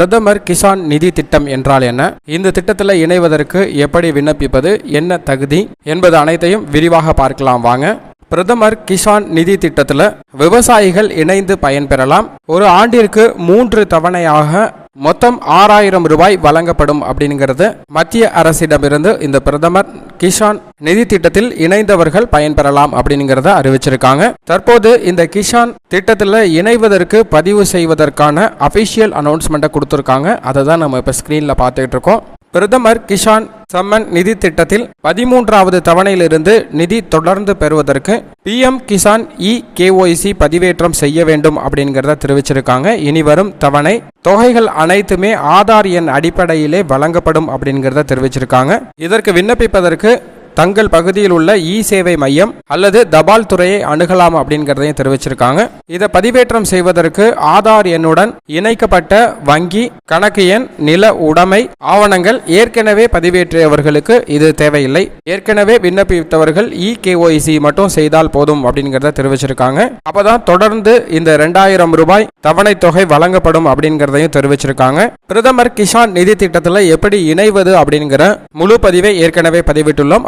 பிரதமர் கிசான் நிதி திட்டம் என்றால் என்ன, இந்த திட்டத்தில் இணைவதற்கு எப்படி விண்ணப்பிப்பது, என்ன தகுதி என்பது அனைத்தையும் விரிவாக பார்க்கலாம் வாங்க. பிரதமர் கிசான் நிதி திட்டத்தில் விவசாயிகள் இணைந்து பயன்பெறலாம். ஒரு ஆண்டிற்கு 3 தவணையாக மொத்தம் 6000 ரூபாய் வழங்கப்படும் அப்படிங்கிறது மத்திய அரசிடமிருந்து இந்த பிரதமர் கிசான் நிதி திட்டத்தில் இணைந்தவர்கள் பயன்பெறலாம் அப்படிங்கிறத அறிவிச்சிருக்காங்க. தற்போது இந்த கிசான் திட்டத்தில் இணைவதற்கு பதிவு செய்வதற்கான அபிஷியல் அனௌன்ஸ்மெண்ட்டை கொடுத்துருக்காங்க. அதை தான் நம்ம இப்போ ஸ்கிரீனில் பார்த்துக்கிட்டு இருக்கோம். பிரதமர் கிசான் சம்மன் நிதி திட்டத்தில் 13வது தவணையிலிருந்து நிதி தொடர்ந்து பெறுவதற்கு PM கிசான் KYC பதிவேற்றம் செய்ய வேண்டும் அப்படிங்கிறத தெரிவிச்சிருக்காங்க. இனி வரும் தவணை தொகைகள் அனைத்துமே ஆதார் எண் அடிப்படையிலே வழங்கப்படும் அப்படிங்கிறத தெரிவிச்சிருக்காங்க. இதற்கு விண்ணப்பிப்பதற்கு தங்கள் பகுதியில் உள்ள சேவை மையம் அல்லது தபால் துறையை அணுகலாம் அப்படிங்கிறதையும் தெரிவிச்சிருக்காங்க. இதை பதிவேற்றம் செய்வதற்கு ஆதார் எண்ணுடன் இணைக்கப்பட்ட வங்கி கணக்கு எண், நில உடைமை ஆவணங்கள் ஏற்கனவே பதிவேற்றியவர்களுக்கு இது தேவையில்லை. ஏற்கனவே விண்ணப்பித்தவர்கள் KYC மட்டும் செய்தால் போதும் அப்படிங்கிறத தெரிவிச்சிருக்காங்க. அப்பதான் தொடர்ந்து இந்த 2000 ரூபாய் தவணை தொகை வழங்கப்படும் அப்படிங்கிறதையும் தெரிவிச்சிருக்காங்க. பிரதமர் கிசான் நிதி திட்டத்தில் எப்படி இணைவது அப்படிங்கிற முழு பதிவை ஏற்கனவே பதிவிட்டுள்ளோம்.